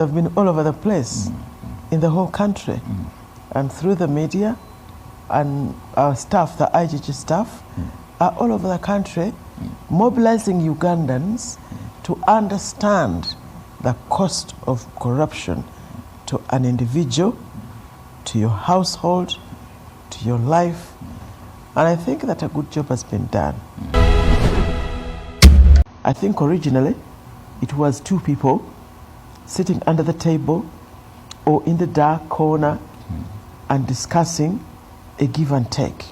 They've been all over the place in the whole country and through the media, and our staff, the IGG staff, are all over the country mobilizing Ugandans to understand the cost of corruption to an individual, to your household, to your life. And I think that a good job has been done. I think originally it was two people sitting under the table or in the dark corner and discussing a give and take.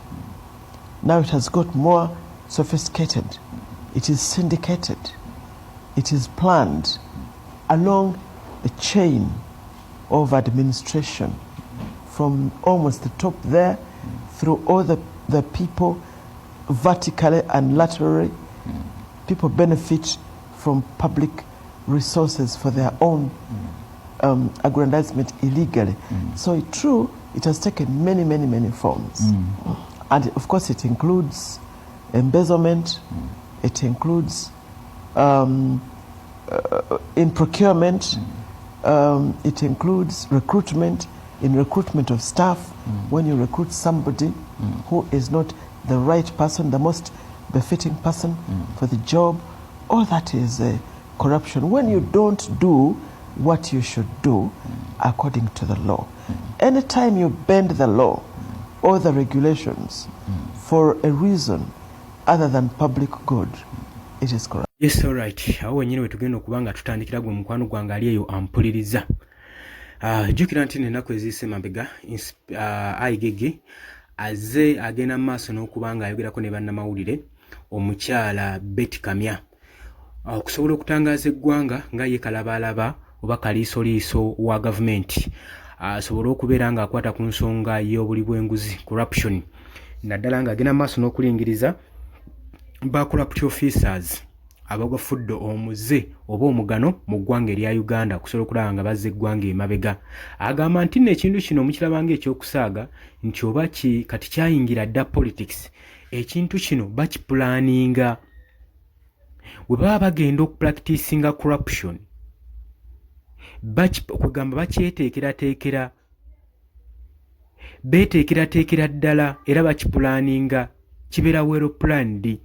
Now it has got more sophisticated. It is syndicated. It is planned along a chain of administration from almost the top there through all the people vertically and laterally. People benefit from public resources for their own aggrandizement illegally. So true, it has taken many forms. And of course it includes embezzlement, it includes in procurement, it includes recruitment, in recruitment of staff, when you recruit somebody who is not the right person, the most befitting person for the job, all that is corruption. When you don't do what you should do according to the law. Anytime you bend the law or the regulations for a reason other than public good, it is corrupt. Yes, all right. Awo wenyine wetugenda okubanga tutandikira gwe mukwano gwange ali eyo ampuliriza. Jukira nti ennaku eziyise mabega ayigege azze agenda maaso n'okubanga ayogerako ne bannamawulire omukyala Betty Kamya okusobola okutangaaza eggwanga nga ye kalabalaba oba kaliisoliiso wa gavumenti asobola okubeera nga akwata ku nsonga y'obuli bw'enguzi corruption naddala nga agenda maaso n'okulingiriza ba corrupt officers abagafudde omuze oba omugano mu ggwanga erya Uganda okusobola okulaba nga bazze eggwanga emabega. Agamba nti n'ekintu kino mukirabanga ekyokusaaga nti oba kati kyayingira dda politics, ekintu kino bakipulaninga we baba bagenda okupracticinga corruption okugamba bakyeteekerateekera beeteekerateekera ddala era bakipulaninga kibeera well planned.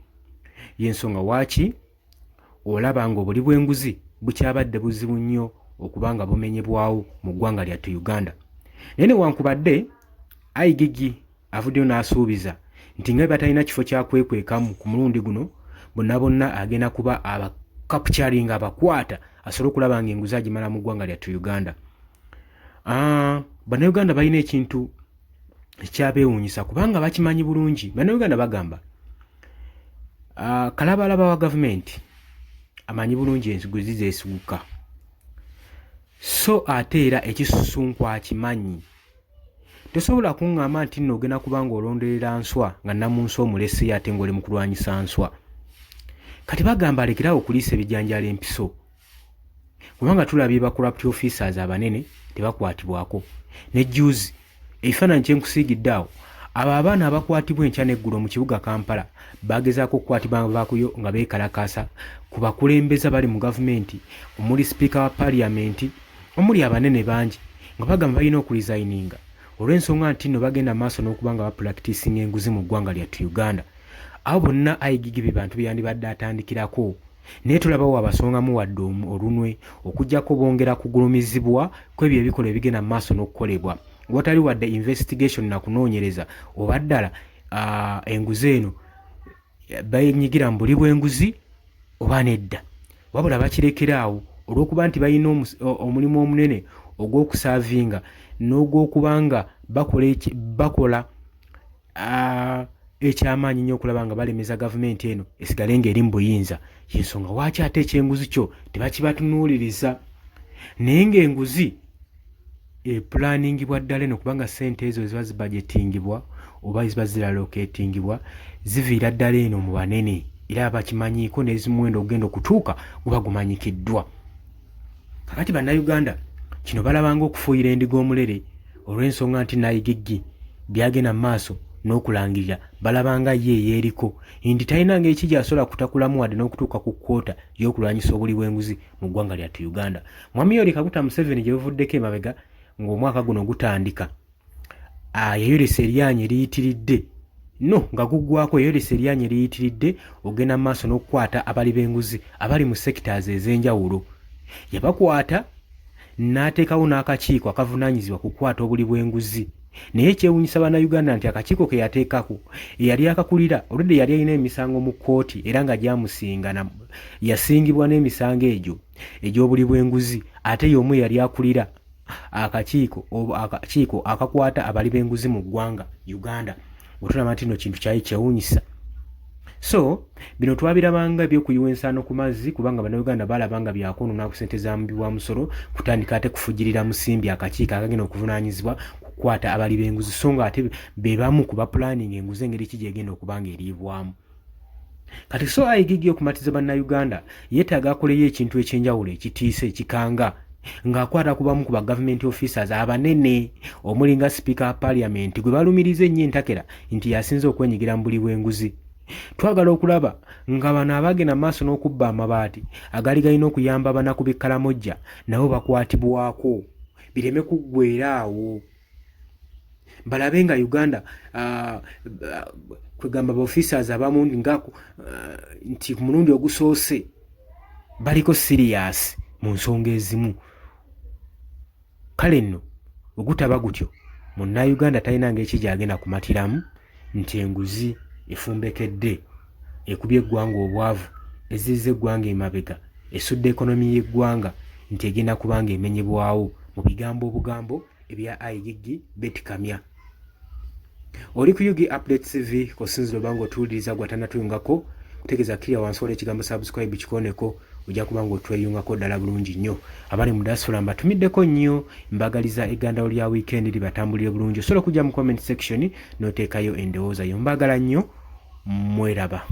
Yensonga waaki olaba nga obuli bw'enguzi bukyabadde buzibu nnyo okubanga bumenyebwawo mu ggwanga lyattu Uganda. Naye newankubadde ayigigi avuddeyo n'asuubiza nti nga batalina kifo kyakwekwekamu ku mulundi guno bonna agenda kuba abakapcharing abakwata asobola okulaba nga enguzi agimala mu ggwanga lyattu Uganda. Bannayuganda balina ekintu ekyabeewuunyisa kubanga bakimanyi bulungi. Bannayuganda bagamba kalabalaba wa gavumenti amanyi bulungi enguzi zeesiguka, so ate era ekisusunkwa akimanyi. Tosobola kuŋŋamba nti nno ogenda kubanga olonderera nswa nga namunsi omulesi ate ng'oli mu kulwanyisa nswa. Kati bagamba alekerawo okuliisa ebijjanjala empiso kubanga tulabye ba corrupt officers abanene tebakwatibwako. Ne juzi ekifaananyi kye nkusiigidde awo abo abaana abakwatibwa enkya n'eggulo mu kibuga Kampala bagezaako okukwatibwa baakuyo nga beekalakaasa ku bakulembeza bali mu gavumenti omuli sipiika wa paaliyamenti omuli abanene bangi nga bagamba balina okulizayininga olw'ensonga nti nno bagenda maaso n'okuba nga bapracticinga enguzi mu ggwanga lyattu Uganda. Abo bonna ayigigi be bantu bye yandibadde atandikirako, naye tulabawo abasongamu wadde olunwe okuggyako bongera kugulumizibwa kw'ebyo ebikola ebigenda mu maaso n'okukolebwa watali wadde investigation na kunoonyereza oba ddala enguzi eno bayenyigira mu buli bw'enguzi oba nedda, wabula bakirekeraawo olw'okuba nti balina omulimu omunene ogw'okusaavinga n'ogw'okubanga bakola ekyamaanyi nnyo okulaba nga balemeza gavumenti eno esigale ng'eri mu buyinza. Yensonga waaki ate ekyenguzi kyo tebakibatunuuliriza, naye ng'enguzi planingibwa ddala eno kubanga ssente ezo ziba zibudgetingibwa oba ziba ziralocatingibwa ziviira ddala eno mu banene era bakimanyiiko n'ezimuwendo ogenda okutuuka guba gumanyikiddwa. Kakati bannayuganda kino balabanga okufuuyira endiga omulere olw'ensonga nti nayigiggi byagenda mu maaso n'okulangirira balabanga ye yeeriko nti talina ngeri ki gy'asobola kutakulamu wadde n'okutuuka ku kwota y'okulwanyisa obuli bw'enguzi mu ggwanga lyattu Uganda. Mwami Yoweri Kaguta Museveni gye buvuddeko emabega ng'omwaka guno gutandika yayolesa eryanyi eriyitiridde nga guggwako yayolesa eryanyi eriyitiridde ogenda mu maaso n'okukwata abali b'enguzi abali mu sectors ez'enjawulo. Yabakwata n'ateekawo n'akakiiko akavunaanyizibwa ku kukwata obuli bw'enguzi. Naye kyewuunyisa bannayuganda nti akakiiko ke yateekako eyali akakulira oludde yali alina emisango mu kkooti era nga gyamusinga yasingibwa n'emisango egyo egy'obuli bw'enguzi ate y'omu yali akulira akakiiko akakwata abali b'enguzi mu ggwanga Uganda. Otulaba nti no kintu kyali kyewuunyisa. So bino twabirabanga ebyokuyiwa ensaano ku mazzi kubanga bannayuganda balabanga byakwonoona ku ssente za mubi wa musolo kutandika ate kufujirira musimbi akakiiko akagenda okuvunaanyizibwa kukwata abali b'enguzi so nga ate be bamu ku bapulaninga enguzi engeri ki gyegenda okubanga eriibwamu. Kati so ayigigi okumatiza bannayuganda yeetaaga akoleyo ekintu ekyenjawulo ekitiisa ekikanga ng'akwata ku bamu ku bagavumenti officers abanene omuli nga sipiika wa paliamenti gwe balumiriza ennyo entakera nti yasinze okwenyigira mu buli bw'enguzi. Twagala okulaba nga bano abagenda maaso n'okubba amabaati agali galina okuyamba abanaku b'ekkalamojja nabo bakwatibwako bireme kuggweera awo. Balabe nga Uganda kwegamba ba-officers abamu nti ku mulundi ogusoose baliko serious mu nsonga ezimu. Kale nno ogutaba gutyo munnayuganda talina ngeri ki gy'agenda kumatiramu nti enguzi efumbekedde ekubye eggwanga obwavu ezizza eggwanga emabega esudde ekonomi y'eggwanga nti egenda kubanga emenyebwawo mu bigambo obugambo ebya ayigigi Betty Kamya. Oli ku UG Updates TV kosinziro bango otuwuliriza gwatanatuyungako kutegeeza kiriya wansi waliwo ekigambo subscribe kikoneko ojja kubanga otweyungako ddala bulungi nnyo. Abali mu diaspora mbatumiddeko nnyo mbagaliza eggandalo lya weekend libatambulire bulungi. Osobola okujja mu comment section n'oteekayo endowooza yo. Mbagala nnyo mweraba.